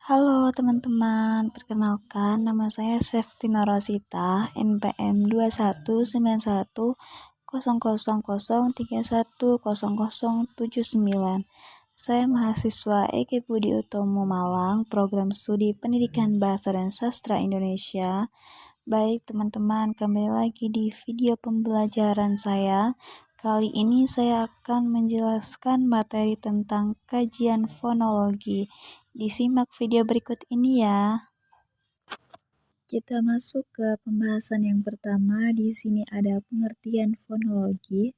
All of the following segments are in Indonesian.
Halo teman-teman, perkenalkan nama saya Septina Rosita, NPM 21910000310079. Saya mahasiswa Eki Budi Utomo Malang, Program Studi Pendidikan Bahasa dan Sastra Indonesia. Baik teman-teman, kembali lagi di video pembelajaran saya. Kali ini saya akan menjelaskan materi tentang kajian fonologi. Disimak video berikut ini ya. Kita masuk ke pembahasan yang pertama. Di sini ada pengertian fonologi.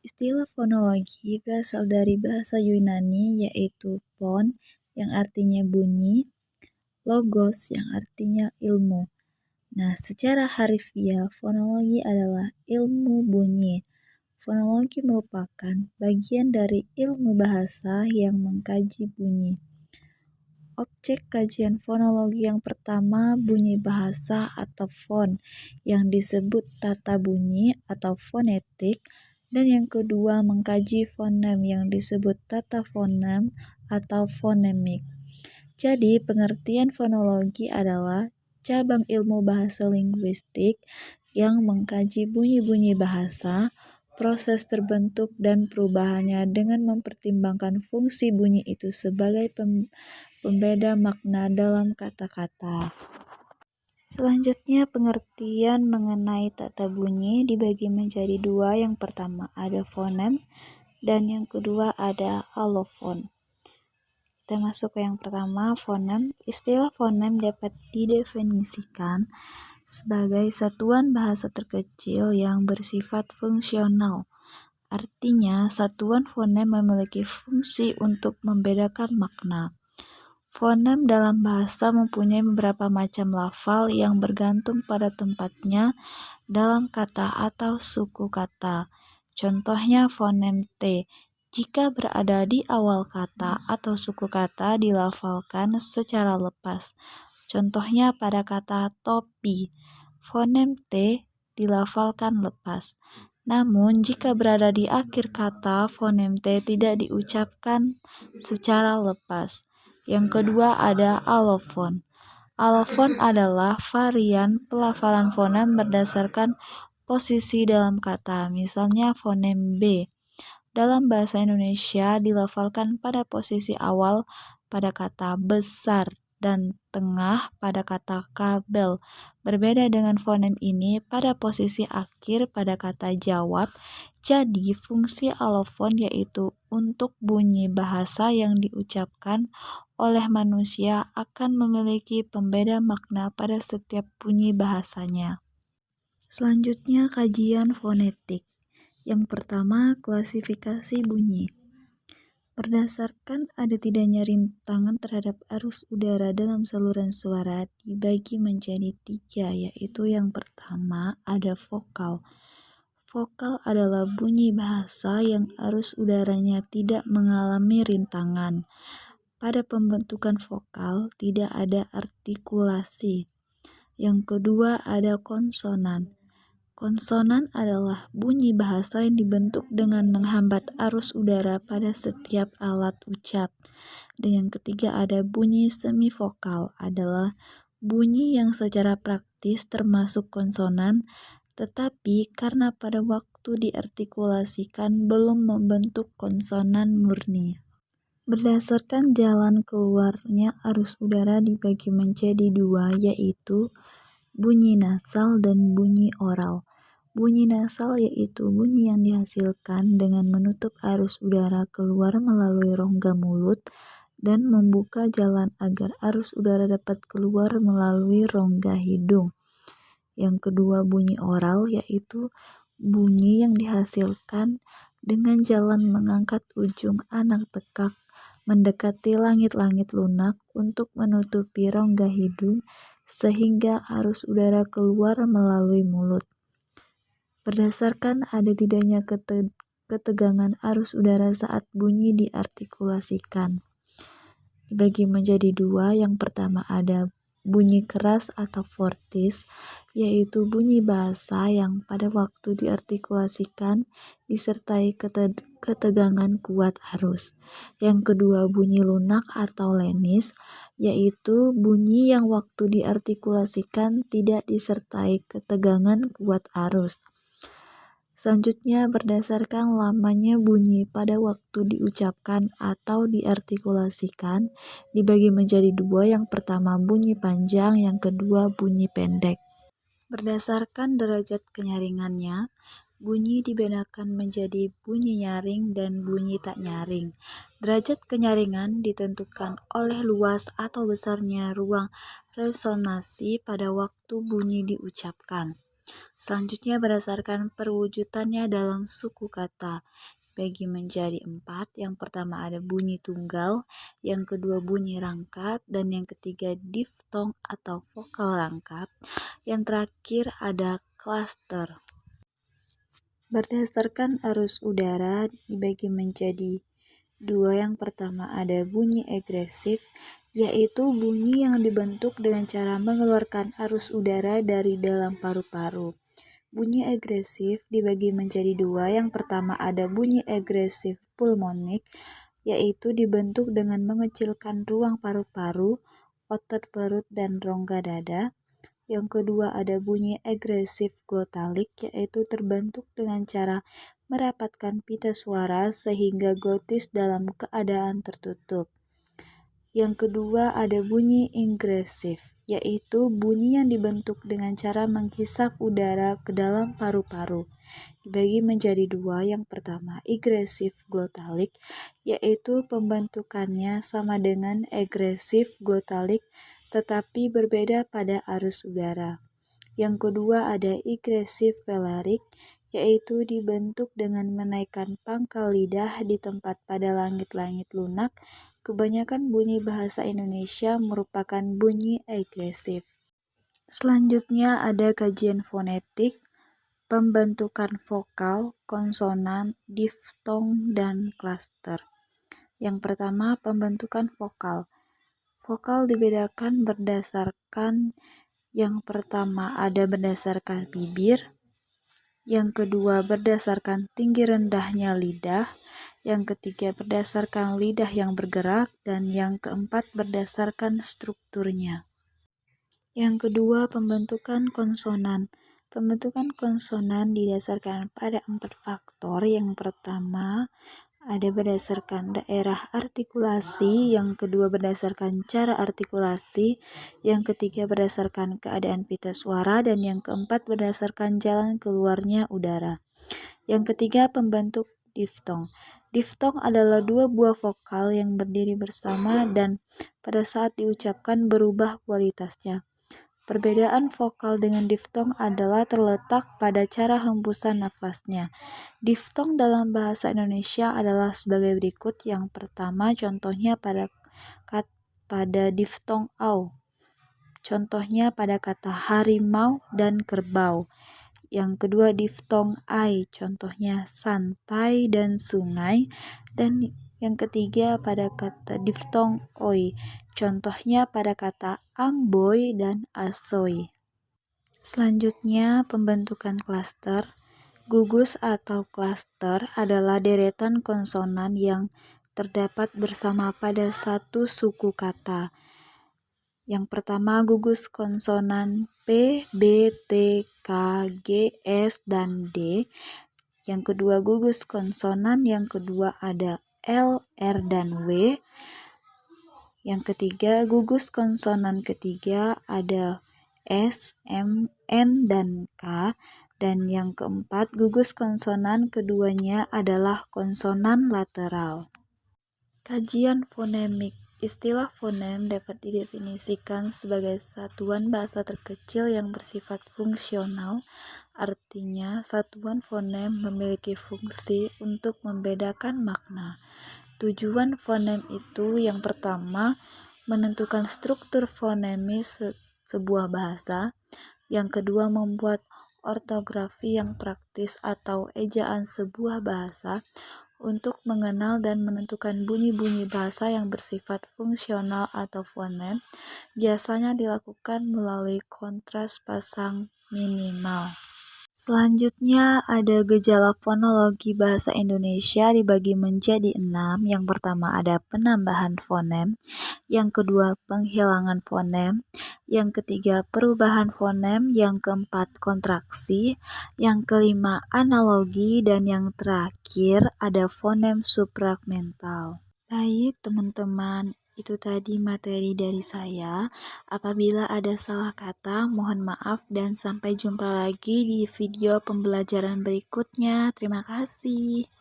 Istilah fonologi berasal dari bahasa Yunani yaitu phon yang artinya bunyi, logos yang artinya ilmu. Nah, secara harfiah fonologi adalah ilmu bunyi. Fonologi merupakan bagian dari ilmu bahasa yang mengkaji bunyi. Objek kajian fonologi yang pertama bunyi bahasa atau fon yang disebut tata bunyi atau fonetik, dan yang kedua mengkaji fonem yang disebut tata fonem atau fonemik. Jadi pengertian fonologi adalah cabang ilmu bahasa linguistik yang mengkaji bunyi-bunyi bahasa, proses terbentuk dan perubahannya dengan mempertimbangkan fungsi bunyi itu sebagai pembeda makna dalam kata-kata. Selanjutnya pengertian mengenai tata bunyi dibagi menjadi dua. Yang pertama ada fonem dan yang kedua ada alofon. Kita masuk ke yang pertama, fonem. Istilah fonem dapat didefinisikan sebagai satuan bahasa terkecil yang bersifat fungsional. Artinya, satuan fonem memiliki fungsi untuk membedakan makna. Fonem dalam bahasa mempunyai beberapa macam lafal yang bergantung pada tempatnya dalam kata atau suku kata. Contohnya fonem T. Jika berada di awal kata atau suku kata dilafalkan secara lepas. Contohnya pada kata topi, fonem T dilafalkan lepas. Namun jika berada di akhir kata, fonem T tidak diucapkan secara lepas. Yang kedua ada alofon. Alofon adalah varian pelafalan fonem berdasarkan posisi dalam kata. Misalnya fonem B dalam bahasa Indonesia dilafalkan pada posisi awal pada kata besar dan tengah pada kata kabel. Berbeda dengan fonem ini pada posisi akhir pada kata jawab. Jadi fungsi alofon yaitu untuk bunyi bahasa yang diucapkan oleh manusia akan memiliki pembeda makna pada setiap bunyi bahasanya. Selanjutnya kajian fonetik. Yang pertama, klasifikasi bunyi. Berdasarkan ada tidaknya rintangan terhadap arus udara dalam saluran suara dibagi menjadi 3, yaitu yang pertama ada vokal. Vokal adalah bunyi bahasa yang arus udaranya tidak mengalami rintangan. Pada pembentukan vokal tidak ada artikulasi. Yang kedua ada konsonan. Konsonan adalah bunyi bahasa yang dibentuk dengan menghambat arus udara pada setiap alat ucap. Dan yang ketiga ada bunyi semivokal, adalah bunyi yang secara praktis termasuk konsonan, tetapi karena pada waktu diartikulasikan belum membentuk konsonan murni. Berdasarkan jalan keluarnya arus udara dibagi menjadi 2, yaitu bunyi nasal dan bunyi oral. Bunyi nasal yaitu bunyi yang dihasilkan dengan menutup arus udara keluar melalui rongga mulut dan membuka jalan agar arus udara dapat keluar melalui rongga hidung. Yang kedua bunyi oral yaitu bunyi yang dihasilkan dengan jalan mengangkat ujung anak tekak mendekati langit-langit lunak untuk menutupi rongga hidung sehingga arus udara keluar melalui mulut. Berdasarkan ada tidaknya ketegangan arus udara saat bunyi diartikulasikan. Dibagi menjadi 2, yang pertama ada bunyi keras atau fortis, yaitu bunyi bahasa yang pada waktu diartikulasikan disertai ketegangan kuat arus. Yang kedua bunyi lunak atau lenis, yaitu bunyi yang waktu diartikulasikan tidak disertai ketegangan kuat arus. Selanjutnya berdasarkan lamanya bunyi pada waktu diucapkan atau diartikulasikan dibagi menjadi dua, yang pertama bunyi panjang, yang kedua bunyi pendek. Berdasarkan derajat kenyaringannya, bunyi dibedakan menjadi bunyi nyaring dan bunyi tak nyaring. Derajat kenyaringan ditentukan oleh luas atau besarnya ruang resonansi pada waktu bunyi diucapkan. Selanjutnya berdasarkan perwujudannya dalam suku kata, bagi menjadi 4. Yang pertama ada bunyi tunggal, yang kedua bunyi rangkap, dan yang ketiga diftong atau vokal rangkap. Yang terakhir ada klaster. Berdasarkan arus udara dibagi menjadi 2. Yang pertama ada bunyi agresif, yaitu bunyi yang dibentuk dengan cara mengeluarkan arus udara dari dalam paru-paru. Bunyi agresif dibagi menjadi 2. Yang pertama ada bunyi agresif pulmonik, yaitu dibentuk dengan mengecilkan ruang paru-paru, otot perut, dan rongga dada. Yang kedua ada bunyi agresif glotalik, yaitu terbentuk dengan cara merapatkan pita suara sehingga glotis dalam keadaan tertutup. Yang kedua ada bunyi ingresif, yaitu bunyi yang dibentuk dengan cara menghisap udara ke dalam paru-paru. Dibagi menjadi 2. Yang pertama agresif glotalik, yaitu pembentukannya sama dengan agresif glotalik tetapi berbeda pada arus udara. Yang kedua ada agresif velarik, yaitu dibentuk dengan menaikkan pangkal lidah di tempat pada langit-langit lunak. Kebanyakan bunyi bahasa Indonesia merupakan bunyi agresif. Selanjutnya ada kajian fonetik, pembentukan vokal, konsonan, diftong, dan klaster. Yang pertama pembentukan vokal. Vokal dibedakan berdasarkan yang pertama ada berdasarkan bibir, yang kedua berdasarkan tinggi rendahnya lidah, yang ketiga berdasarkan lidah yang bergerak, dan yang keempat berdasarkan strukturnya. Yang kedua pembentukan konsonan. Pembentukan konsonan didasarkan pada 4 faktor. Yang pertama ada berdasarkan daerah artikulasi, yang kedua berdasarkan cara artikulasi, yang ketiga berdasarkan keadaan pita suara, dan yang keempat berdasarkan jalan keluarnya udara. Yang ketiga pembentuk diftong. Diftong adalah 2 buah vokal yang berdiri bersama dan pada saat diucapkan berubah kualitasnya. Perbedaan vokal dengan diftong adalah terletak pada cara hembusan nafasnya. Diftong dalam bahasa Indonesia adalah sebagai berikut. Yang pertama contohnya pada diftong au. Contohnya pada kata harimau dan kerbau. Yang kedua diftong ai, contohnya santai dan sungai. Dan yang ketiga pada kata diftong oi, contohnya pada kata amboy dan asoy. Selanjutnya pembentukan klaster. Gugus atau klaster adalah deretan konsonan yang terdapat bersama pada satu suku kata. Yang pertama gugus konsonan P, B, T, K, G, S, dan D. Yang kedua gugus konsonan yang kedua ada L, R, dan W. Yang ketiga gugus konsonan ketiga ada S, M, N, dan K. Dan yang keempat gugus konsonan keduanya adalah konsonan lateral. Kajian fonemik. Istilah fonem dapat didefinisikan sebagai satuan bahasa terkecil yang bersifat fungsional, artinya satuan fonem memiliki fungsi untuk membedakan makna. Tujuan fonem itu yang pertama, menentukan struktur fonemis sebuah bahasa, yang kedua membuat ortografi yang praktis atau ejaan sebuah bahasa, untuk mengenal dan menentukan bunyi-bunyi bahasa yang bersifat fungsional atau fonem, biasanya dilakukan melalui kontras pasang minimal. Selanjutnya ada gejala fonologi bahasa Indonesia dibagi menjadi 6. Yang pertama ada penambahan fonem, yang kedua penghilangan fonem, yang ketiga perubahan fonem, yang keempat kontraksi, yang kelima analogi, dan yang terakhir ada fonem supramental. Baik teman-teman, itu tadi materi dari saya. Apabila ada salah kata, mohon maaf dan sampai jumpa lagi di video pembelajaran berikutnya. Terima kasih.